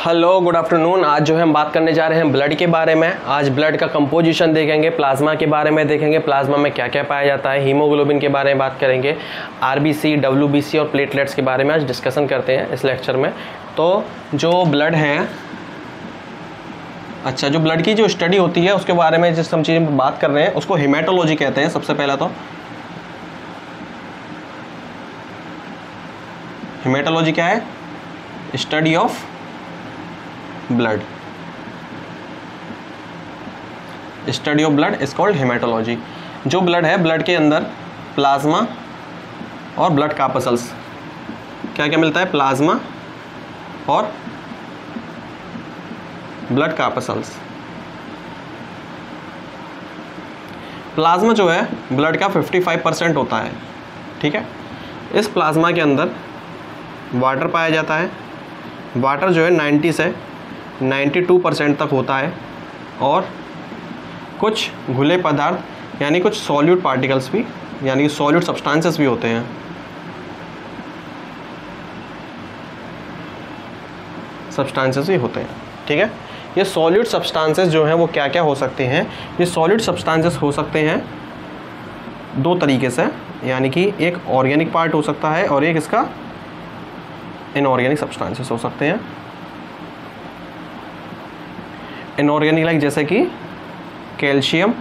Hello good afternoon. आज जो है हम बात करने जा रहे हैं ब्लड के बारे में। आज ब्लड का कंपोजिशन देखेंगे, प्लाज्मा के बारे में देखेंगे, प्लाज्मा में क्या क्या पाया जाता है, हीमोग्लोबिन के बारे में बात करेंगे, आरबीसी, डब्ल्यूबीसी और प्लेटलेट्स के बारे में आज डिस्कशन करते हैं इस लेक्चर में। तो जो ब्लड है, अच्छा, जो ब्लड की जो स्टडी होती है उसके बारे में जिस हम चीज़ में बात कर रहे हैं उसको हेमेटोलॉजी कहते हैं। सबसे पहला तो हेमेटोलॉजी क्या है? Study of blood. Study of blood is called haematology. जो ब्लड है, ब्लड के अंदर प्लाज्मा और ब्लड कार्पसल्स, क्या क्या मिलता है? प्लाज्मा और ब्लड कार्पसल्स। प्लाज्मा जो है ब्लड का 55% होता है, ठीक है। इस प्लाज्मा के अंदर वाटर पाया जाता है। वाटर जो है 90 से 92% तक होता है और कुछ घुले पदार्थ यानी कुछ सॉल्यूट पार्टिकल्स भी, यानी कि सॉल्यूट सब्सटेंसेस भी होते हैं। सब्सटेंसेस भी होते हैं, ठीक है। ये सॉल्यूट सब्सटेंसेस जो हैं वो क्या क्या हो सकते हैं? ये सॉल्यूट सब्सटेंसेस हो सकते हैं दो तरीके से, यानी कि एक ऑर्गेनिक पार्ट हो सकता है और एक इसका इनऑर्गेनिक सब्सटेंसेस हो सकते हैं। इनऑर्गेनिक लाइक जैसे कि calcium,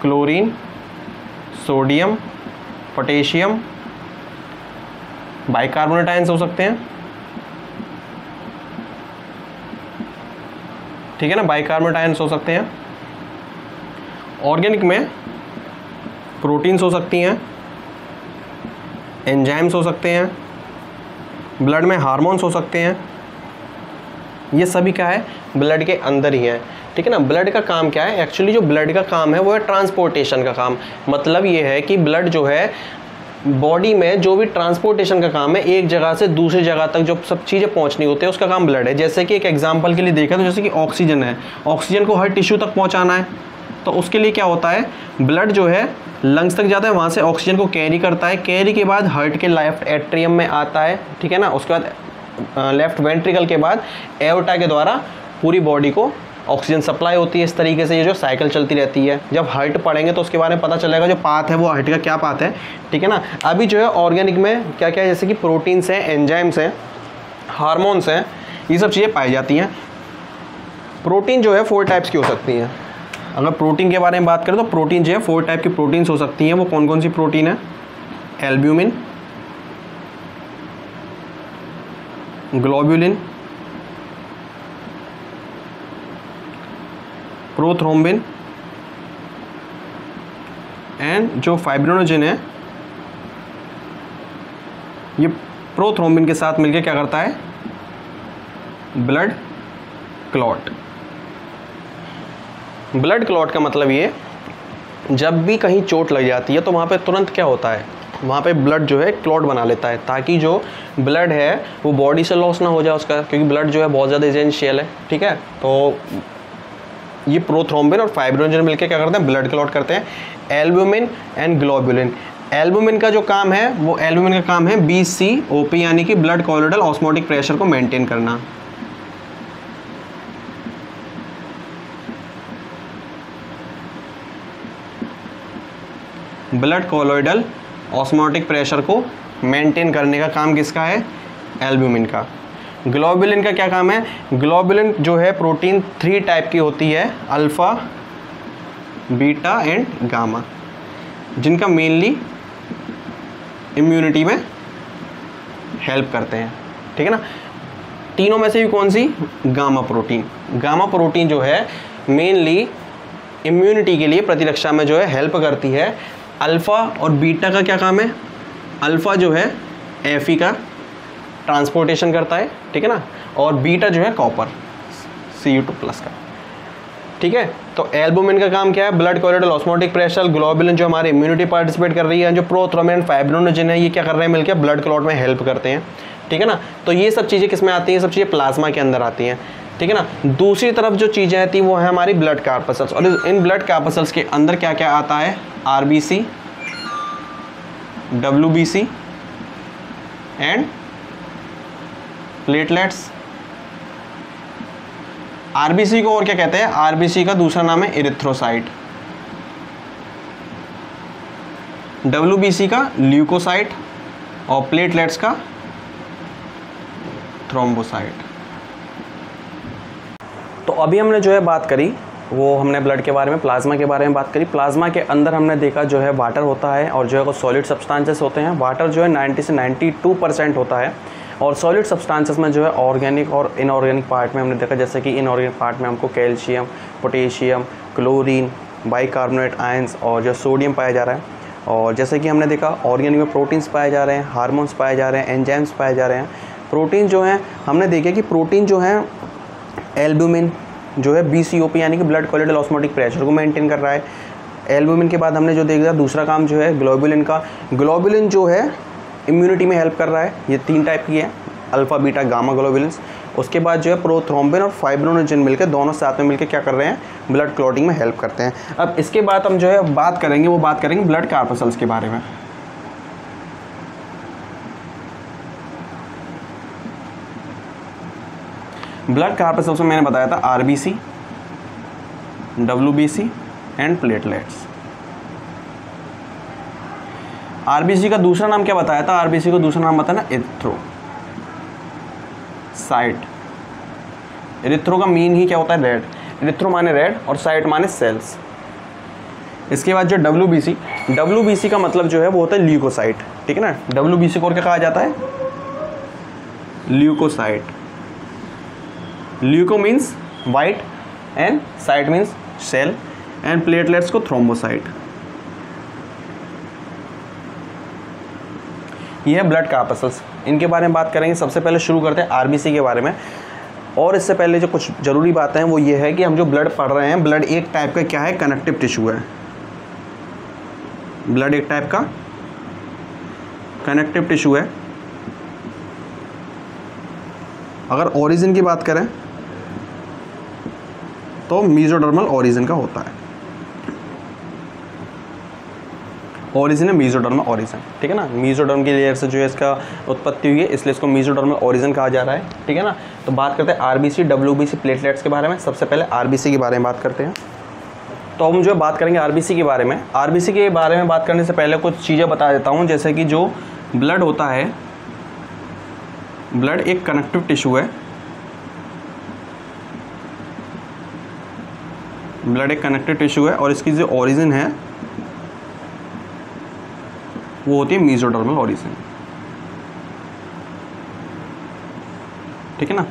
chlorine, sodium, potassium, bicarbonate ions हो सकते हैं, ठीक है ना। बाइकार्बोनेट आयंस हो सकते हैं। ऑर्गेनिक में प्रोटीन्स हो सकती हैं, एंजाइम्स हो सकते हैं, ब्लड में हार्मोन्स हो सकते हैं। ये सभी क्या है? ब्लड के अंदर ही है, ठीक है ना। ब्लड का काम क्या है? एक्चुअली जो ब्लड का काम है वो है ट्रांसपोर्टेशन का काम। मतलब ये है कि ब्लड जो है बॉडी में जो भी ट्रांसपोर्टेशन का काम है, एक जगह से दूसरी जगह तक जो सब चीज़ें पहुंचनी होती है उसका काम ब्लड है। जैसे कि एक एग्जांपल के लिए देखा तो जैसे कि ऑक्सीजन है, ऑक्सीजन को हर टिश्यू तक पहुंचाना है, तो उसके लिए क्या होता है? ब्लड जो है लंग्स तक जाता है, वहाँ से ऑक्सीजन को कैरी करता है, कैरी के बाद हार्ट के लेफ्ट एट्रियम में आता है, ठीक है ना। उसके बाद लेफ्ट वेंट्रिकल के बाद एओर्टा के द्वारा पूरी बॉडी को ऑक्सीजन सप्लाई होती है। इस तरीके से ये जो साइकिल चलती रहती है। जब हार्ट पढ़ेंगे तो उसके बारे में पता चलेगा जो पाथ है वो हार्ट का क्या पाथ है, ठीक है ना। अभी जो है ऑर्गेनिक में क्या क्या है? जैसे कि प्रोटीन्स हैं, एंजाइम्स हैं, हार्मोन्स हैं, ये सब चीज़ें पाई जाती हैं। प्रोटीन जो है 4 टाइप्स की हो सकती हैं। अगर प्रोटीन के बारे में बात करें तो प्रोटीन जो है 4 टाइप की प्रोटीन्स हो सकती हैं। वो कौन कौन सी प्रोटीन है? एल्ब्यूमिन, ग्लोब्यूलिन, प्रोथ्रोम्बिन एंड जो फाइब्रिनोजेन है, ये प्रोथ्रोम्बिन के साथ मिलकर क्या करता है? Blood clot. ब्लड क्लॉट का मतलब ये, जब भी कहीं चोट लग जाती है तो वहाँ पे तुरंत क्या होता है? वहाँ पे ब्लड जो है क्लॉट बना लेता है, ताकि जो ब्लड है वो बॉडी से लॉस ना हो जाए उसका, क्योंकि ब्लड जो है बहुत ज़्यादा एसेंशियल है, ठीक है। तो ये प्रोथ्रोम्बिन और फाइब्रिनोजेन मिलकर क्या करते हैं? ब्लड क्लॉट करते हैं। Albumin and globulin. एल्ब्यूमिन का जो काम है वो एल्ब्यूमिन का काम है BCOP, यानी कि ब्लड कॉलोइडल ऑस्मोटिक प्रेशर को मेंटेन करना। ब्लड कॉलोइडल ऑस्मोटिक प्रेशर को मेंटेन करने का काम किसका है? एल्ब्यूमिन का। ग्लोब्यूलिन का क्या काम है? ग्लोब्यूलिन जो है प्रोटीन 3 टाइप की होती है, अल्फ़ा, बीटा एंड गामा, जिनका मेनली इम्यूनिटी में हेल्प करते हैं, ठीक है ना। तीनों में से भी कौन सी? Gamma protein. गामा प्रोटीन जो है मेनली इम्यूनिटी के लिए, प्रतिरक्षा में जो है हेल्प करती है। अल्फ़ा और बीटा का क्या काम है? अल्फ़ा जो है Fe का ट्रांसपोर्टेशन करता है, ठीक है ना, और बीटा जो है कॉपर Cu2+ का, ठीक है। तो एल्ब्यूमिन का काम क्या है? Blood colloidal osmotic pressure. Globulin जो हमारी इम्यूनिटी पार्टिसिपेट कर रही है। जो प्रोथ्रोम्बिन, फाइब्रिनोजेन है, ये क्या कर रहे हैं? मिलकर ब्लड क्लॉट में हेल्प करते हैं, ठीक है ना। तो ये सब चीज़ें किस में आती हैं? सब चीज़ें प्लाज्मा के अंदर आती हैं, ठीक है ना। दूसरी तरफ जो चीज़ें आती हैं वो है हमारी ब्लड कार्पसल्स, और इन ब्लड कार्पसल्स के अंदर क्या क्या आता है? RBC, WBC and platelets RBC को और क्या कहते हैं, आरबीसी का दूसरा नाम है इरिथ्रोसाइट, डब्ल्यूबीसी का ल्यूकोसाइट और प्लेटलेट्स का थ्रोम्बोसाइट। तो अभी हमने जो है बात करी वो हमने ब्लड के बारे में, प्लाज्मा के बारे में बात करी। प्लाज्मा के अंदर हमने देखा जो है वाटर होता है और जो है वो सॉलिड सब्सटेंसेस होते हैं। वाटर जो है 90 से 92% होता है और सॉलिड सब्सटेंसेस में जो है ऑर्गेनिक और इनऑर्गेनिक पार्ट में हमने देखा, जैसे कि इनऑर्गेनिक पार्ट में हमको calcium, potassium, chlorine, bicarbonate ions और जो सोडियम पाया जा रहा है। और जैसे कि हमने देखा ऑर्गेनिक में प्रोटीन्स पाए जा रहे हैं, हार्मोन्स पाए जा रहे हैं, एंजाइम्स पाए जा रहे हैं। प्रोटीन जो है हमने देखे कि प्रोटीन जो है एल्ब्यूमिन जो है BCOP यानी कि ब्लड कोलेस्ट्रॉल ऑस्मोटिक प्रेशर को मेंटेन कर रहा है। एल्ब्यूमिन के बाद हमने जो देखा दूसरा काम जो है ग्लोबुलिन का, ग्लोबुलिन जो है इम्यूनिटी में हेल्प कर रहा है। ये 3 टाइप की है, अल्फ़ा बीटा गामा ग्लोबुलिन्स। उसके बाद जो है प्रोथ्रोम्बिन और फाइब्रोनोजेन मिलकर दोनों साथ में मिलकर क्या कर रहे हैं, ब्लड क्लॉटिंग में हेल्प करते हैं। अब इसके बाद हम जो है बात करेंगे, वो बात करेंगे ब्लड कार्पसल्स के बारे में। ब्लड कार्पसल्स में मैंने बताया था RBC, WBC and platelets. RBC का दूसरा नाम क्या बताया था, आरबीसी को दूसरा नाम बताया ना इरिथ्रोसाइट। इरिथ्रो का मीन ही क्या होता है, रेड। इरिथ्रो माने रेड और साइट माने सेल्स। इसके बाद जो डब्ल्यूबीसी का मतलब जो है वो होता है ल्यूकोसाइट, ठीक है ना। डब्ल्यूबीसी को क्या कहा जाता है, leucocyte. Leuco means white and cyte means cell and platelets को थ्रोम्बोसाइट। ये है ब्लड कार्पसल्स, इनके बारे में बात करेंगे। सबसे पहले शुरू करते हैं आरबीसी के बारे में। और इससे पहले जो कुछ ज़रूरी बातें हैं वो ये है कि हम जो ब्लड पढ़ रहे हैं, ब्लड एक टाइप का क्या है, कनेक्टिव टिश्यू है। ब्लड एक टाइप का कनेक्टिव टिश्यू है। अगर ओरिजिन की बात करें तो मीजोडर्मल ओरिजिन का होता है। ओरिजिन है मीजोडर्मल ओरिजिन, ठीक है ना। मीजोडर्म की लेयर से जो है इसका उत्पत्ति हुई है, इसलिए इसको मीजोडर्मल ओरिजिन कहा जा रहा है, ठीक है ना। तो बात करते हैं आरबीसी, डब्ल्यूबीसी, प्लेटलेट्स के बारे में। सबसे पहले आरबीसी के बारे में बात करते हैं। तो हम जो है बात करेंगे आरबीसी के बारे में। आरबीसी के बारे में बात करने से पहले कुछ चीज़ें बता देता हूँ, जैसे कि जो ब्लड होता है, ब्लड एक कनेक्टिव टिश्यू है। ब्लड एक कनेक्टिव टिश्यू है और इसकी जो ओरिजिन है वो होती है मीजोडर्मल ओरिजिन, ठीक है ना।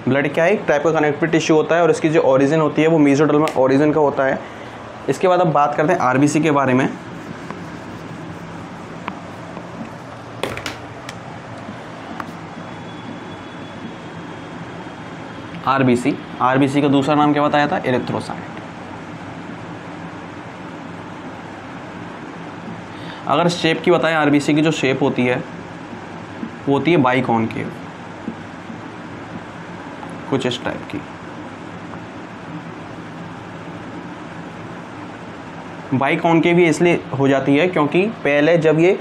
ब्लड क्या है, एक टाइप का कनेक्टिव टिश्यू होता है और इसकी जो ओरिजिन होती है वो मीजोडर्मल ओरिजिन का होता है। इसके बाद अब बात करते हैं आरबीसी के बारे में। आरबीसी का दूसरा नाम क्या बताया था, इरिथ्रोसाइट। अगर शेप की बताएं, आरबीसी की जो शेप होती है वो होती है बाइकॉनकेव, कुछ इस टाइप की। बाइकॉनकेव भी इसलिए हो जाती है क्योंकि पहले जब ये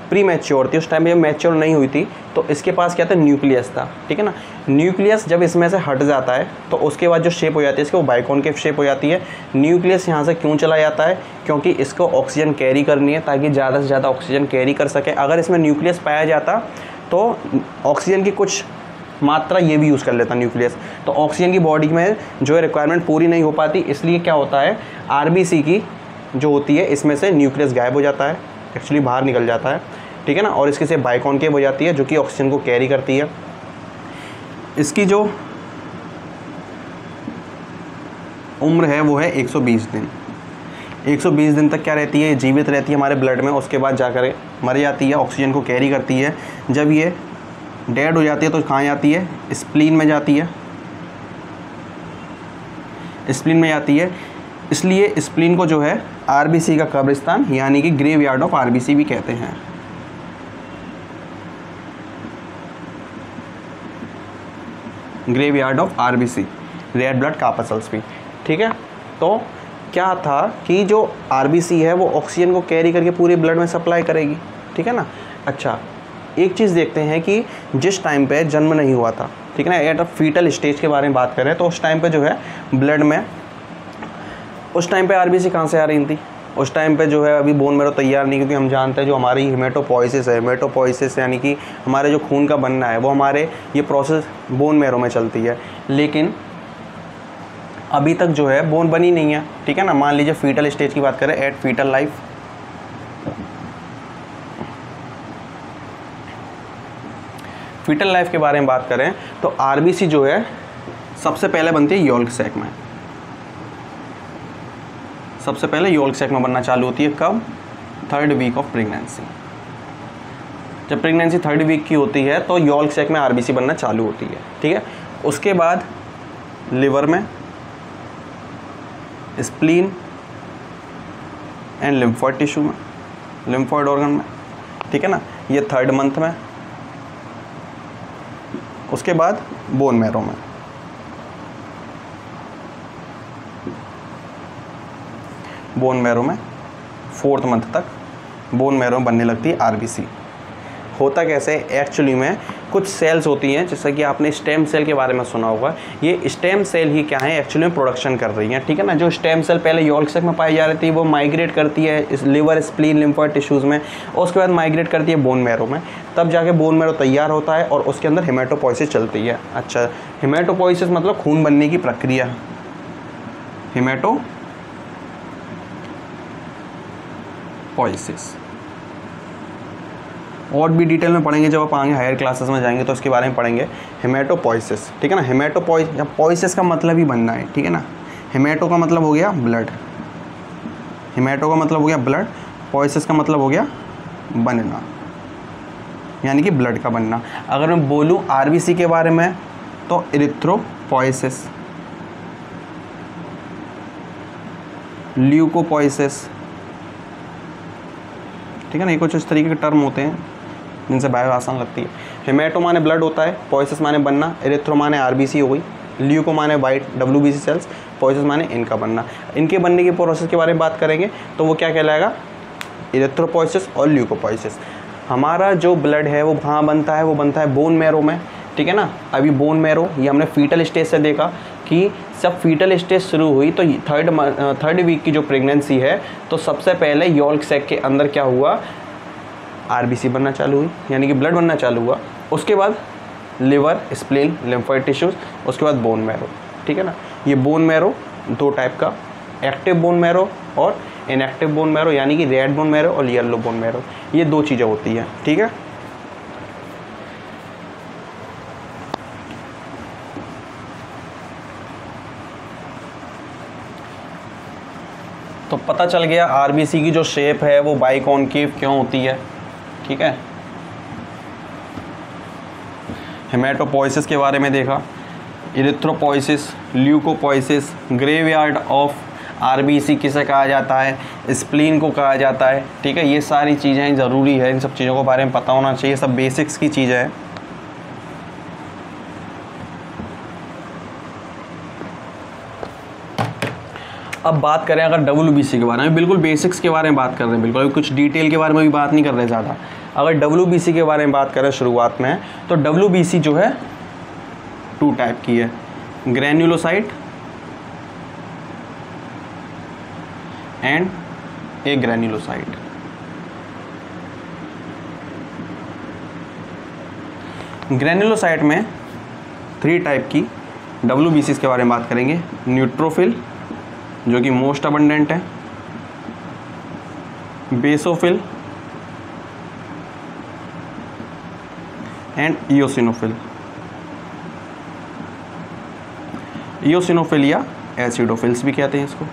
प्री मैच्योर थी, उस टाइम जब मैच्योर नहीं हुई थी, तो इसके पास क्या था, न्यूक्लियस था, ठीक है ना। न्यूक्लियस जब इसमें से हट जाता है तो उसके बाद जो शेप हो जाती है इसकी वो बाइकॉनकेव शेप हो जाती है। न्यूक्लियस यहाँ से क्यों चला जाता है, क्योंकि इसको ऑक्सीजन कैरी करनी है ताकि ज़्यादा से ज़्यादा ऑक्सीजन कैरी कर सके। अगर इसमें न्यूक्लियस पाया जाता तो ऑक्सीजन की कुछ मात्रा ये भी यूज़ कर लेता न्यूक्लियस, तो ऑक्सीजन की बॉडी में जो है रिक्वायरमेंट पूरी नहीं हो पाती। इसलिए क्या होता है, आरबीसी की जो होती है इसमें से न्यूक्लियस गायब हो जाता है, एक्चुअली बाहर निकल जाता है, ठीक है ना। और इसके से बाइकॉनकेव हो जाती है जो कि ऑक्सीजन को कैरी करती है। इसकी जो उम्र है वो है 120 दिन। 120 दिन तक क्या रहती है, जीवित रहती है हमारे ब्लड में। उसके बाद जाकर मर जाती है, ऑक्सीजन को कैरी करती है। जब ये डेड हो जाती है तो कहाँ जाती है, स्प्लीन में जाती है, स्प्लीन में जाती है। इसलिए स्प्लीन को जो है आरबीसी का कब्रिस्तान यानी कि ग्रेवयार्ड ऑफ आरबीसी भी कहते हैं। Graveyard of RBC, red blood corpuscles भी, ठीक है। तो क्या था कि जो आरबीसी है वो ऑक्सीजन को कैरी करके पूरे ब्लड में सप्लाई करेगी, ठीक है ना। अच्छा, एक चीज़ देखते हैं कि जिस टाइम पे जन्म नहीं हुआ था, ठीक है ना, एट अ फीटल स्टेज के बारे में बात करें तो उस टाइम पे जो है ब्लड में, उस टाइम पे आरबीसी कहाँ से आ रही थी, उस टाइम पे जो है अभी बोन मैरो तैयार नहीं, क्योंकि हम जानते हैं जो हमारी हेमेटोपोइसिस है, हेमेटोपोइसिस यानी कि हमारे जो खून का बनना है वो हमारे ये प्रोसेस बोन मैरो में चलती है, लेकिन अभी तक जो है बोन बनी नहीं है, ठीक है ना। मान लीजिए फीटल स्टेज की बात करें, at foetal life, foetal life के बारे में बात करें तो आरबीसी जो है सबसे पहले बनती है यॉल्क सैक में, सबसे पहले यॉल्क सैक में बनना चालू होती है। कब? 3rd week of pregnancy. जब प्रेगनेंसी 3rd वीक की होती है तो यॉल्क सैक में आरबीसी बनना चालू होती है, ठीक है। उसके बाद लिवर में, स्प्लीन एंड लिम्फोइड टिश्यू में, लिम्फोइड ऑर्गन में, ठीक है ना, ये 3rd मंथ में। उसके बाद बोन मैरो में, बोन मैरो में 4th मंथ तक बोन मैरो में बनने लगती है आरबीसी। होता कैसे एक्चुअली में, कुछ सेल्स होती हैं, जैसा कि आपने स्टेम सेल के बारे में सुना होगा, ये स्टेम सेल ही क्या है एक्चुअली में प्रोडक्शन कर रही हैं, ठीक है ना। जो स्टेम सेल पहले यॉल्क सैक में पाई जा रही थी वो माइग्रेट करती है इस लिवर, स्प्लीन, लिम्फोइड टिश्यूज़ में, और उसके बाद माइग्रेट करती है बोन मैरो में, तब जाके बोन मैरो तैयार होता है और उसके अंदर हेमेटोपोइसिस चलती है। अच्छा, हेमेटोपोइसिस मतलब खून बनने की प्रक्रिया, हेमेटोपोइसिस। और भी डिटेल में पढ़ेंगे जब आप आगे हायर क्लासेस में जाएंगे तो इसके बारे में पढ़ेंगे, हेमेटोपोइसिस, ठीक है ना। हेमेटोपोइसिस का मतलब ही बनना है, ठीक है ना। हेमेटो का मतलब हो गया ब्लड, हेमेटो का मतलब हो गया ब्लड, पोइसिस का मतलब हो गया बनना, यानी कि ब्लड का बनना। अगर मैं बोलूँ आरबीसी के बारे में तो इरिथ्रोपोइसिस, ल्यूकोपोइसिस, ठीक है ना। ये कुछ इस तरीके के टर्म होते हैं जिनसे बायो आसान लगती है। हेमेटो माने ब्लड होता है, पोइसिस माने बनना, इरिथ्रो माने आरबीसी हो गई, ल्यूको माने वाइट डब्ल्यूबीसी सेल्स, पोइसिस माने इनका बनना। इनके बनने की प्रोसेस के बारे में बात करेंगे तो वो क्या कहलाएगा, इरिथ्रोपोइसिस और ल्यूकोपोइसिस। हमारा जो ब्लड है वो कहाँ बनता है, वो बनता है बोन मैरो में, ठीक है ना। अभी बोन मैरो ये हमने फीटल स्टेज से देखा कि जब फीटल स्टेज शुरू हुई तो 3rd वीक की जो प्रेगनेंसी है तो सबसे पहले यॉल्क सैक के अंदर क्या हुआ, आरबीसी बनना चालू हुई, यानी कि ब्लड बनना चालू हुआ। उसके बाद लिवर, स्प्लीन, लिम्फोइड टिश्यूज, उसके बाद बोन मैरो, ठीक है ना। ये बोन मैरो 2 टाइप का, एक्टिव बोन मैरो और इनएक्टिव बोन मैरो, यानी कि रेड बोन मैरो और येलो बोन मैरो, ये 2 चीज़ें होती हैं, ठीक है। तो पता चल गया आरबीसी की जो शेप है वो बाइकॉन्केव क्यों होती है, ठीक है। हेमेटोपोइसिस के बारे में देखा, इरिथ्रोपोइसिस, ल्यूकोपोइसिस, ग्रेवयार्ड ऑफ आरबीसी किसे कहा जाता है, स्प्लीन को कहा जाता है, ठीक है। ये सारी चीज़ें ज़रूरी है, इन सब चीज़ों के बारे में पता होना चाहिए, सब बेसिक्स की चीज़ें हैं। अब बात करें अगर डब्ल्यूबीसी के बारे में, बिल्कुल बेसिक्स के बारे में बात कर रहे हैं, बिल्कुल अभी कुछ डिटेल के बारे में भी बात नहीं कर रहे ज़्यादा। अगर डब्ल्यूबीसी के बारे में बात करें शुरुआत में तो डब्ल्यूबीसी जो है 2 टाइप की है, ग्रैन्युलोसाइट एंड ए ग्रैन्युलोसाइट। ग्रैन्युलोसाइट में 3 टाइप की डब्ल्यूबीसी के बारे में बात करेंगे, न्यूट्रोफिल जो कि मोस्ट अबंडेंट है, बेसोफिल एंड इयोसिनोफिल। इयोसिनोफिल या एसिडोफिल्स भी कहते हैं इसको,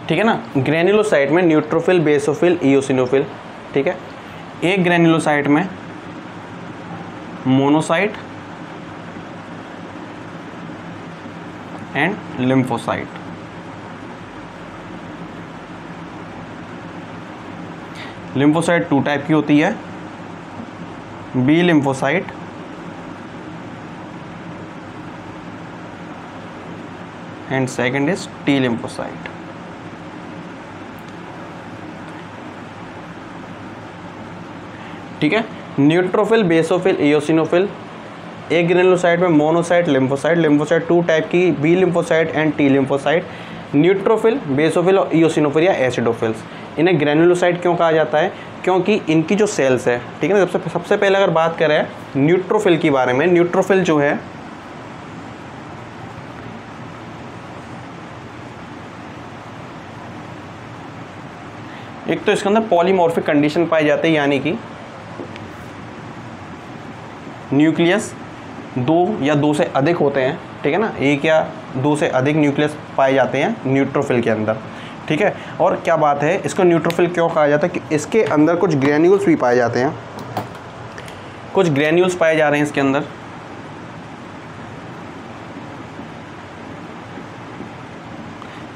ठीक है ना। ग्रैन्युलोसाइट में न्यूट्रोफिल, बेसोफिल, इयोसिनोफिल, ठीक है। एक ग्रैन्युलोसाइट में monocyte and lymphocyte. Lymphocyte 2 type की होती है, B lymphocyte and second is T lymphocyte. ठीक है, न्यूट्रोफिल, बेसोफिल, इयोसिनोफिल। एक ग्रेनुलोसाइट में मोनोसाइट, लिम्फोसाइट। लिम्फोसाइट 2 टाइप की, B lymphocyte and T lymphocyte. Neutrophil, basophil और इयोसिनोफिल या एसिडोफिल्स। इन्हें ग्रेनुलोसाइट क्यों कहा जाता है? क्योंकि इनकी जो सेल्स है, ठीक है ना, सबसे पहले अगर बात करें न्यूट्रोफिल के बारे में, न्यूट्रोफिल जो है एक तो इसके अंदर पॉलीमॉर्फिक कंडीशन पाई जाती है, यानी कि न्यूक्लियस 2 या 2 से अधिक होते हैं, ठीक है ना, 1 या 2 से अधिक न्यूक्लियस पाए जाते हैं न्यूट्रोफिल के अंदर, ठीक है। और क्या बात है, इसको न्यूट्रोफिल क्यों कहा जाता है? कि इसके अंदर कुछ ग्रेन्यूल्स भी पाए जाते हैं, कुछ ग्रेन्यूल्स पाए जा रहे हैं इसके अंदर।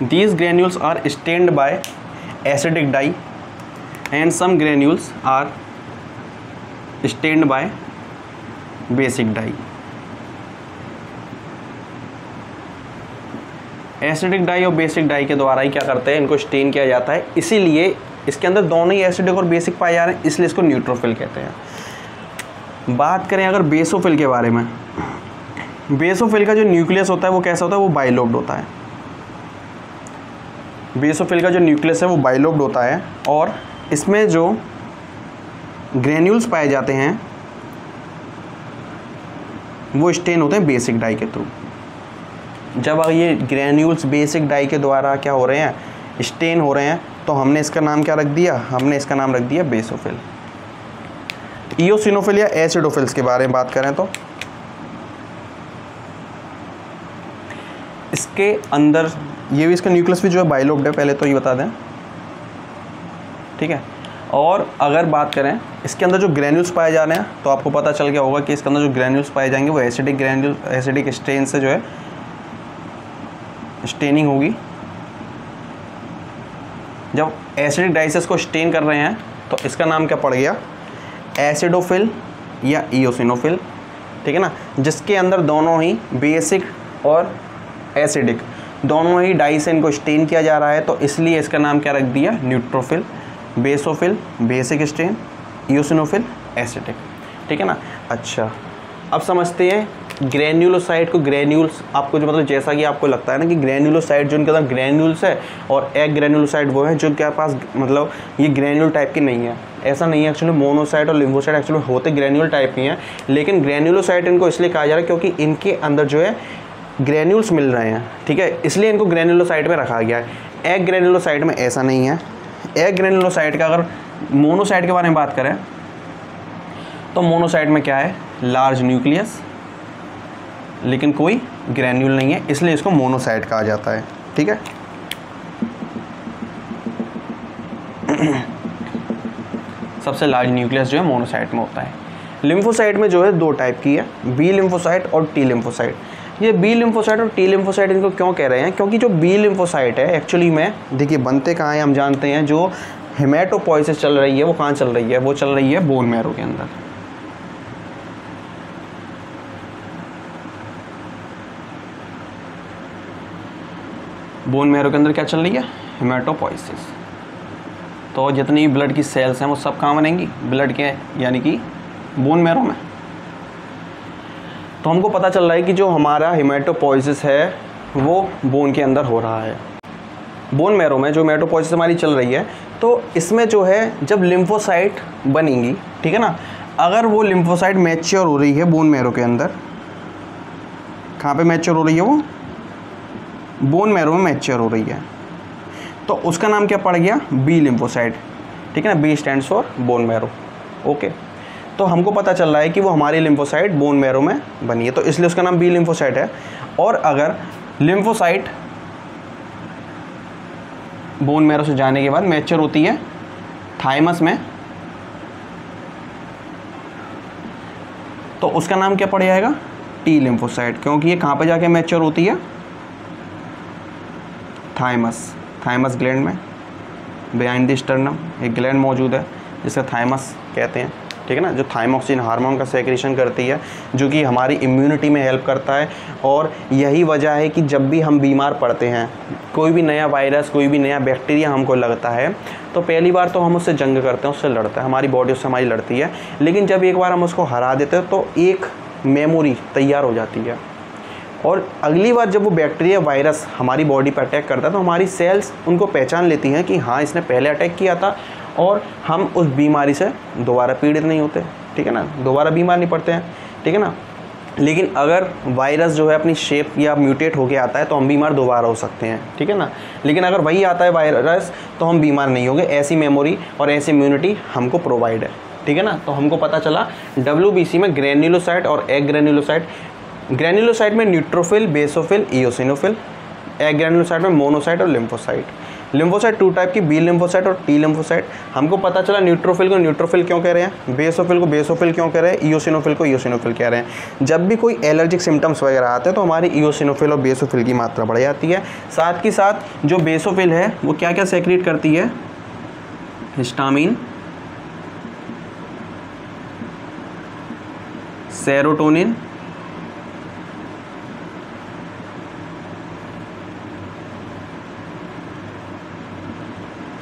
These granules are stained by acidic dye and some granules are stained by basic dye. Acidic dye और बेसिक डाई के द्वारा ही क्या करते हैं, इनको स्टेन किया जाता है, इसीलिए इसके अंदर दोनों ही एसिडिक और बेसिक पाए जा रहे हैं, इसलिए इसको न्यूट्रोफिल कहते हैं। बात करें अगर बेसोफिल के बारे में, बेसोफिल का जो न्यूक्लियस होता है वो कैसा होता है? वो बाइलोब्ड होता है। बेसोफिल का जो न्यूक्लियस है वो बाइलोब्ड होता है और इसमें जो ग्रेन्यूल्स पाए जाते हैं वो स्टेन होते हैं बेसिक डाई के थ्रू। जब ये ग्रेन्यूल्स बेसिक डाई के द्वारा क्या हो रहे हैं, स्टेन हो रहे हैं, तो हमने इसका नाम क्या रख दिया? हमने इसका नाम रख दिया बेसोफिल। इयोसिनोफिल या एसिडोफिल्स के बारे में बात करें तो इसके अंदर ये भी, इसका न्यूक्लियस भी जो है बाइलोब्ड है, पहले तो ये बता दें, ठीक है। और अगर बात करें इसके अंदर जो ग्रेन्यूल्स पाए जा रहे हैं, तो आपको पता चल गया होगा कि इसके अंदर जो ग्रेन्यूल्स पाए जाएंगे वो एसिडिक ग्रेन्यूल, एसिडिक स्टेन से जो है स्टेनिंग होगी। जब एसिडिक डाइसेस को स्टेन कर रहे हैं तो इसका नाम क्या पड़ गया? एसिडोफिल या इयोसिनोफिल, ठीक है ना, जिसके अंदर दोनों ही बेसिक और एसिडिक दोनों ही डाई से इनको स्टेन किया जा रहा है, तो इसलिए इसका नाम क्या रख दिया? Neutrophil. Basophil basic stain, eosinophil acidic, ठीक है ना। अच्छा, अब समझते हैं ग्रेन्युलोसाइट को। ग्रेन्यूल्स आपको जो मतलब जैसा कि आपको लगता है ना कि ग्रेन्युलोसाइट जो इनके अंदर ग्रेन्यूल्स है और एक ग्रेन्युलोसाइट वो है जो के पास मतलब ये ग्रेन्यूल टाइप की नहीं है, ऐसा नहीं है। एक्चुअली मोनोसाइट और लिम्फोसाइट एक्चुअली होते ग्रेन्यूल टाइप की हैं, लेकिन ग्रेन्युलोसाइट इनको इसलिए कहा जा रहा है क्योंकि इनके अंदर जो है ग्रेन्यूल्स मिल रहे हैं, ठीक है, इसलिए इनको ग्रेन्युलोसाइट में रखा गया है। एक ग्रेन्युलोसाइट में ऐसा नहीं है। एक ग्रेन्युलोसाइट का अगर मोनोसाइट के बारे में बात करें तो मोनोसाइट में क्या है? लार्ज न्यूक्लियस, लेकिन कोई ग्रेन्यूल नहीं है, इसलिए इसको मोनोसाइट कहा जाता है, ठीक है। सबसे लार्ज न्यूक्लियस जो है मोनोसाइट में होता है। लिम्फोसाइट में जो है 2 टाइप की है, बी लिम्फोसाइट और टी लिम्फोसाइट। ये बी लिम्फोसाइट और टी लिम्फोसाइट इनको क्यों कह रहे हैं? क्योंकि जो बी लिम्फोसाइट है एक्चुअली में, देखिए बनते कहाँ हैं हम जानते हैं, जो हेमेटोपोइसिस चल रही है वो कहाँ चल रही है? वो चल रही है बोन मैरो के अंदर। बोन मैरो के अंदर क्या चल रही है? हेमेटोपोइसिस। तो जितनी ब्लड की सेल्स हैं वो सब कहाँ बनेंगी? ब्लड के यानी कि बोन मैरो में। तो हमको पता चल रहा है कि जो हमारा हेमेटोपोइसिस है वो बोन के अंदर हो रहा है। बोन मैरो में जो हेमेटोपोइसिस हमारी चल रही है, तो इसमें जो है जब लिम्फोसाइट बनेंगी, ठीक है ना, अगर वो लिम्फोसाइट मैच्योर हो रही है बोन मैरो के अंदर, कहाँ पे मैच्योर हो रही है? वो बोन मैरो में मैच्योर हो रही है, तो उसका नाम क्या पड़ गया? बी लिम्फोसाइट, ठीक है ना। B stands for bone marrow, okay. तो हमको पता चल रहा है कि वो हमारी लिम्फोसाइट बोन मैरो में बनी है, तो इसलिए उसका नाम बी लिम्फोसाइट है। और अगर लिम्फोसाइट बोन मैरो से जाने के बाद मैच्योर होती है थाइमस में, तो उसका नाम क्या पड़ जाएगा? टी लिम्फोसाइट, क्योंकि ये कहाँ पे जाके मैच्योर होती है? थाइमस, थाइमस ग्लैंड में, बिहाइंड द स्टर्नम एक ग्लैंड मौजूद है जिसका थाइमस कहते हैं, ठीक है ना, जो थाइमोक्सिन हार्मोन का सेक्रेशन करती है, जो कि हमारी इम्यूनिटी में हेल्प करता है। और यही वजह है कि जब भी हम बीमार पड़ते हैं, कोई भी नया वायरस, कोई भी नया बैक्टीरिया हमको लगता है, तो पहली बार तो हम उससे जंग करते हैं, उससे लड़ते हैं, हमारी बॉडी उससे हमारी लड़ती है। लेकिन जब एक बार हम उसको हरा देते हैं तो एक मेमोरी तैयार हो जाती है, और अगली बार जब वो बैक्टीरिया वायरस हमारी बॉडी पर अटैक करता है तो हमारी सेल्स उनको पहचान लेती हैं कि हाँ, इसने पहले अटैक किया था, और हम उस बीमारी से दोबारा पीड़ित नहीं होते, ठीक है ना, दोबारा बीमार नहीं पड़ते हैं, ठीक है ना। लेकिन अगर वायरस जो है अपनी शेप या म्यूटेट होके आता है तो हम बीमार दोबारा हो सकते हैं, ठीक है ना। लेकिन अगर वही आता है वायरस तो हम बीमार नहीं होंगे। ऐसी मेमोरी और ऐसी इम्यूनिटी हमको प्रोवाइड है, ठीक है ना। तो हमको पता चला WBC में ग्रेन्युलोसाइट और एग ग्रेन्युलोसाइट, ग्रेन्युलोसाइट में न्यूट्रोफिल, बेसोफिल, इयोसिनोफिल, एग ग्रेन्युलोसाइट में मोनोसाइट और लिम्फोसाइट। लिम्फोसाइट 2 टाइप की, बी लिम्फोसाइट और टी लिम्फोसाइट। हमको पता चला न्यूट्रोफिल को न्यूट्रोफिल क्यों कह रहे हैं, बेसोफिल को बेसोफिल क्यों कह रहे हैं, इयोसिनोफिल को इयोसिनोफिल कह रहे हैं। जब भी कोई एलर्जिक सिम्टम्स वगैरह आते हैं तो हमारी इयोसिनोफिल और बेसोफिल की मात्रा बढ़ जाती है। साथ ही साथ जो बेसोफिल है वो क्या क्या सेक्रेट करती है, हिस्टामिन, सेरोटोनिन,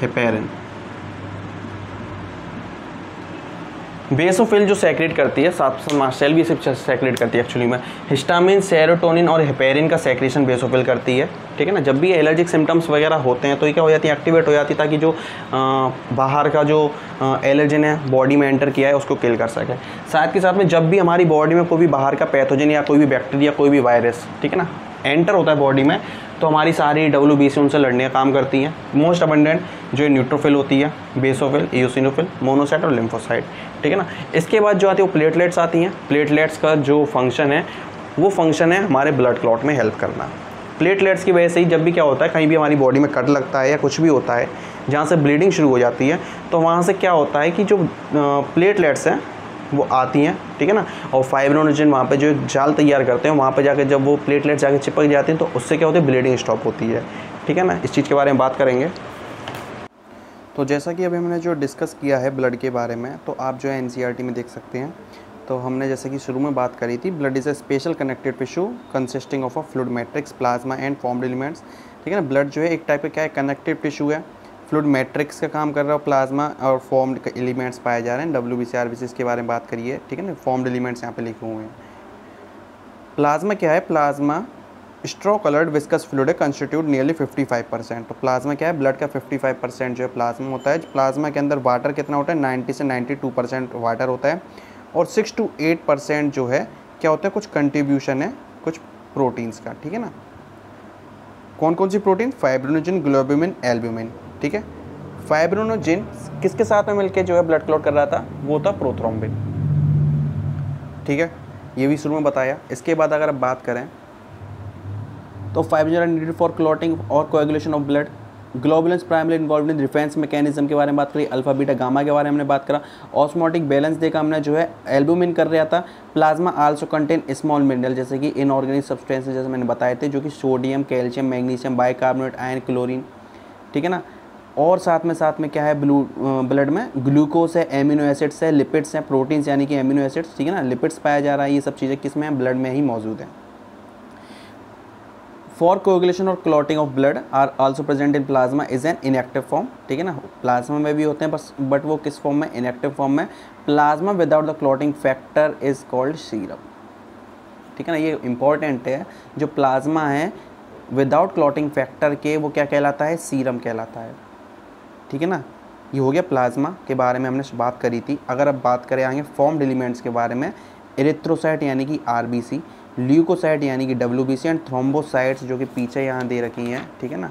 हेपेरिन। बेसोफिल जो सेक्रेट करती है, साथ मास्ट सेल भी इसे सेक्रेट करती है एक्चुअली में, हिस्टामिन, सेरोटोनिन और हेपेरिन का सेक्रेशन बेसोफिल करती है, ठीक है ना। जब भी एलर्जिक सिम्टम्स वगैरह होते हैं तो ये क्या हो जाती है, एक्टिवेट हो जाती है, ताकि जो बाहर का जो एलर्जन है बॉडी में एंटर किया है उसको किल कर सके। साथ के साथ में जब भी हमारी बॉडी में कोई भी बाहर का पैथोजन या कोई भी बैक्टीरिया, कोई भी वायरस, ठीक है ना, एंटर होता है बॉडी में, तो हमारी सारी WBC उनसे लड़ने का काम करती हैं। मोस्ट अबंडेंट जो न्यूट्रोफिल होती है, बेसोफिल, इयोसिनोफिल, मोनोसाइट और लिम्फोसाइट, ठीक है ना। इसके बाद जो आती है वो प्लेटलेट्स आती हैं। प्लेटलेट्स का जो फंक्शन है वो फंक्शन है हमारे ब्लड क्लॉट में हेल्प करना। प्लेटलेट्स की वजह से ही जब भी क्या होता है, कहीं भी हमारी बॉडी में कट लगता है या कुछ भी होता है जहाँ से ब्लीडिंग शुरू हो जाती है, तो वहाँ से क्या होता है कि जो प्लेटलेट्स हैं वो आती हैं, ठीक है ना, और फाइब्रोनोजन वहाँ पे जो जाल तैयार करते हैं, वहाँ पे जाकर जब वो प्लेटलेट्स जाके चिपक जाती हैं तो उससे क्या होती है, ब्लीडिंग स्टॉप होती है, ठीक है ना। इस चीज़ के बारे में बात करेंगे। तो जैसा कि अभी हमने जो डिस्कस किया है ब्लड के बारे में, तो आप जो है NCERT में देख सकते हैं। तो हमने जैसे कि शुरू में बात करी थी, blood is a special connected tissue consisting of a fluid matrix, plasma and formed elements, ठीक है ना। ब्लड जो है एक टाइप का क्या है, कनेक्टिव टिश्यू है, फ्लूइड मैट्रिक्स का काम कर रहा है, प्लाज्मा और फॉर्म्ड एलिमेंट्स पाए जा रहे हैं। WBC RBC के बारे में बात करिए, ठीक है ना, फॉर्म्ड एलिमेंट्स यहाँ पे लिखे हुए हैं। प्लाज्मा क्या है, plasma straw coloured viscous fluid है, कंस्टिट्यूट नियरली 55%। तो प्लाज्मा क्या है, ब्लड का 55% जो है प्लाज्मा होता है। प्लाज्मा के अंदर वाटर कितना होता है, 90 से 92% वाटर होता है, और 6 to 8% जो है क्या होता है, कुछ कंट्रीब्यूशन है कुछ प्रोटीन्स का, ठीक है ना। कौन कौन सी प्रोटीन, फाइब्रोनोजिन, ग्लोब्यूमिन, एल्ब्यूमिन, ठीक है। फाइब्रोनोजिन किसके साथ में मिलके जो है ब्लड क्लॉट कर रहा था, वो था प्रोथ्रोम्बिन, ठीक है, ये भी शुरू में बताया। इसके बाद अगर आप बात करें तो fibrinogen are needed for clotting और coagulation of blood. Globulins primary involved in defense mechanism के बारे में बात करी, अल्फा बीटा गामा के बारे में हमने बात करा। ऑस्मोटिक बैलेंस देखा हमने, जो है एल्ब्यूमिन कर रहा था। Plasma also contain small mineral, जैसे कि इनऑर्गेनिक सब्सटेंसेस जैसे मैंने बताए थे, जो कि sodium, calcium, magnesium, bicarbonate, iron, chlorine, ठीक है ना। और साथ में क्या है, ब्लड में ग्लूकोज है, एमिनो एसिड्स है, लिपिड्स हैं, प्रोटीन्स यानी कि एमिनो एसिड्स, ठीक है ना, लिपिड्स पाया जा रहा है। ये सब चीज़ें किस में है, ब्लड में ही मौजूद हैं। फॉर कोएगुलेशन और clotting of blood are also present in plasma is an inactive form, ठीक है ना। प्लाज्मा में भी होते हैं बट वो किस फॉर्म में, इनएक्टिव फॉर्म में। Plasma without the clotting factor is called serum, ठीक है ना। ये इंपॉर्टेंट है, जो प्लाज्मा है विदाउट क्लॉटिंग फैक्टर के, वो क्या कहलाता है, सीरम कहलाता है, ठीक है ना। ये हो गया प्लाज्मा के बारे में हमने बात करी थी। अगर अब बात करें आगे फॉर्म्ड एलिमेंट्स के बारे में, एरिथ्रोसाइट यानी कि RBC, ल्यूकोसाइट यानी कि WBC एंड थ्रोम्बोसाइट्स जो कि पीछे यहाँ दे रखी हैं, ठीक है ना,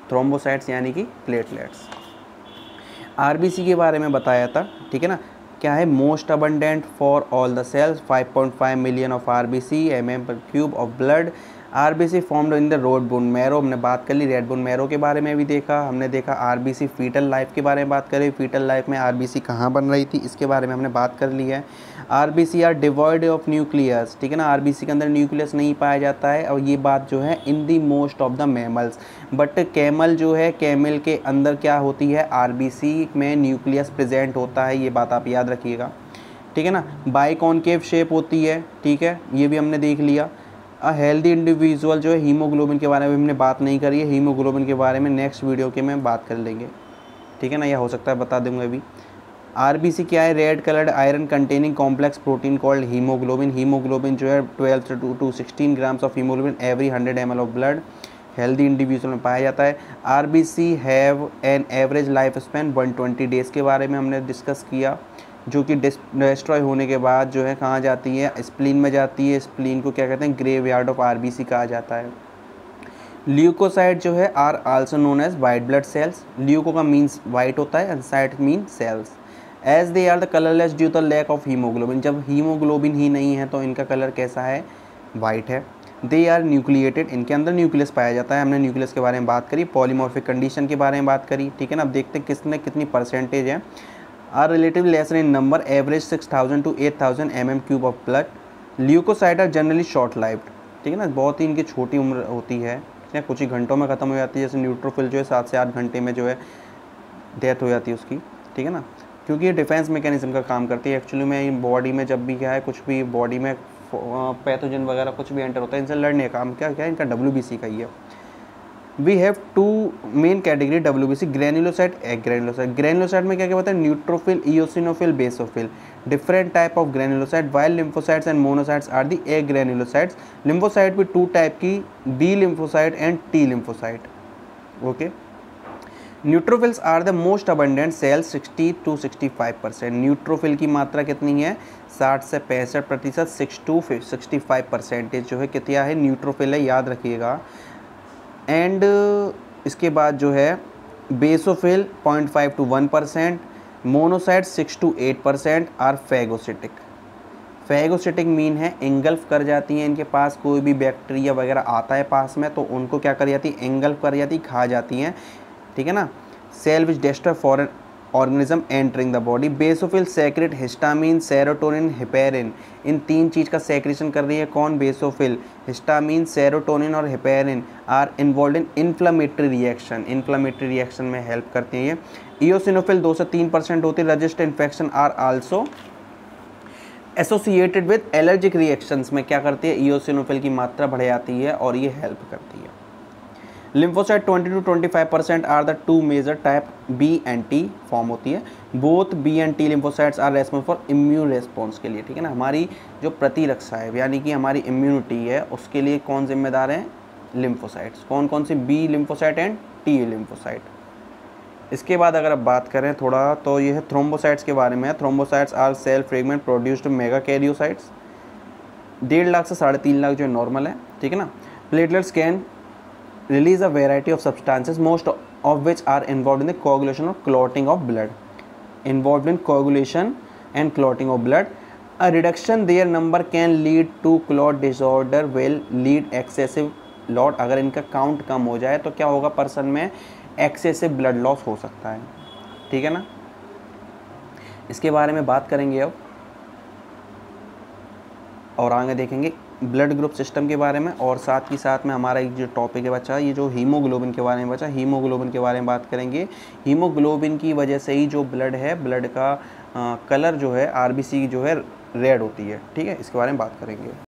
थ्रोम्बोसाइट्स यानी कि प्लेटलेट्स। RBC के बारे में बताया था, ठीक है ना, क्या है, most abundant for all the cells, 5.5 million of RBC mm/³ of blood RBC formed in the red bone marrow, हमने बात कर ली रेड बोन मैरो के बारे में भी देखा, हमने देखा आरबीसी फीटल लाइफ के बारे में बात करी, फीटल लाइफ में आरबीसी कहाँ बन रही थी इसके बारे में हमने बात कर ली है। RBC are devoid of nucleus, ठीक है ना, आरबीसी के अंदर न्यूक्लियस नहीं पाया जाता है, और ये बात जो है in the most of the mammals, but camel जो है, कैमल के अंदर क्या होती है, आरबीसी में न्यूक्लियस प्रेजेंट होता है, ये बात आप याद रखिएगा, ठीक है ना। बाइकॉनकेव शेप होती है, ठीक है, ये भी हमने देख लिया। हेल्दी इंडिविजुअल जो है, हीमोग्लोबिन के बारे में हमने बात नहीं करी है, हीमोग्लोबिन के बारे में नेक्स्ट वीडियो के में बात कर लेंगे, ठीक है ना, यह हो सकता है बता दूंगा अभी। आरबीसी क्या है, red coloured iron containing complex protein called haemoglobin, haemoglobin जो है 12 to 16 grams of haemoglobin every 100 ml of blood healthy individual में पाया जाता है। RBC have an average life span 120 days के बारे में हमने डिस्कस किया, जो कि डिस्ट्रॉय होने के बाद जो है कहाँ जाती है, स्प्लीन में जाती है, स्प्लीन को क्या कहते हैं, ग्रेवयार्ड ऑफ आरबीसी कहा जाता है। ल्यूकोसाइट जो है are also known as white blood cells, leuco का मीन्स वाइट होता है and cyte mean cells, as they are the colourless due the lack of haemoglobin, जब हीमोग्लोबिन ही नहीं है तो इनका कलर कैसा है, वाइट है। दे आर न्यूक्लिएटेड, इनके अंदर न्यूक्लियस पाया जाता है, हमने न्यूक्लियस के बारे में बात करी, पॉलीमॉर्फिक कंडीशन के बारे में बात करी, ठीक है ना। अब देखते हैं किसने कितनी परसेंटेज है। Are relative lesser in number, average 6000 to 8000 mm³ of blood. Leukocyte are generally short lived, ठीक है ना, बहुत ही इनकी छोटी उम्र होती है, कुछ ही घंटों में ख़त्म हो जाती है, जैसे न्यूट्रोफिल जो है 7 से 8 घंटे में जो है डेथ हो जाती है उसकी, ठीक है ना, क्योंकि ये डिफेंस मैकेनिज्म का काम करती है। एक्चुअली में बॉडी में जब भी क्या है, कुछ भी बॉडी में पैथोजन वगैरह कुछ भी एंटर होता है, इनसे लड़ने का काम क्या है, इनका WBC का ही है। We have 2 main category WBC, granulocyte, agranulocyte. Granulocyte में क्या क्या होता है, neutrophil, eosinophil, basophil, different type of granulocyte, while lymphocytes and monocytes are the agranulocytes. Lymphocyte भी 2 टाइप की, B lymphocyte and T lymphocyte, okay. Neutrophils are the most abundant cells 60 to 65%, neutrophil की मात्रा कितनी है, 60 से 65%, 6 to 65% जो है कितना है, न्यूट्रोफिल है, याद रखिएगा। एंड इसके बाद जो है basophil 0.5 to 1%, monocyte 6 to 8% are phagocytic. Phagocytic mean है एंगल्फ कर जाती हैं, इनके पास कोई भी बैक्टीरिया वगैरह आता है पास में तो उनको क्या कर जाती है, एंगल्फ कर जाती, खा जाती हैं, ठीक है ना। Cell which destroy foreign organism entering the body. Basophil secrete histamine, serotonin, heparin, इन 3 चीज़ का सेक्रेशन कर रही है कौन, बेसोफिल। हिस्टामिन, सेरोटोनिन और heparin are involve in inflammatory reaction, inflammatory reaction में हेल्प करती हैं। इओसिनोफिल 2 से 3% होती है। Register infection are also associated with allergic reactions में क्या करती है, इओसिनोफिल की मात्रा बढ़ जाती है और ये हेल्प करती है। Lymphocyte 20 to 25% are the 2 major type, B and T form होती है। Both B and T lymphocytes are response for immune response के लिए, ठीक है ना, हमारी जो प्रतिरक्षा है यानी कि हमारी इम्यूनिटी है उसके लिए कौन जिम्मेदार है, लिम्फोसाइट्स। कौन कौन सी, B lymphocyte and T lymphocyte. इसके बाद अगर आप बात करें थोड़ा तो ये है थ्रोम्बोसाइट्स के बारे में। Thrombocytes are cell fragment produced megakaryocytes, 1.5 lakh से 3.5 लाख जो नॉर्मल है, ठीक है ना। Platelets can release a variety of substances, most of which are involved in the coagulation or clotting of blood. Involved in coagulation and clotting of blood. A reduction their number can lead to clot disorder, will lead excessive lot. अगर इनका count कम हो जाए तो क्या होगा, person में excessive blood loss हो सकता है, ठीक है ना। इसके बारे में बात करेंगे अब और आगे देखेंगे ब्लड ग्रुप सिस्टम के बारे में, और साथ ही साथ में हमारा एक जो टॉपिक है बचा, ये जो हीमोग्लोबिन के बारे में बचा, हीमोग्लोबिन के बारे में बात करेंगे। हीमोग्लोबिन की वजह से ही जो ब्लड है, ब्लड का कलर जो है आरबीसी की जो है रेड होती है, ठीक है, इसके बारे में बात करेंगे।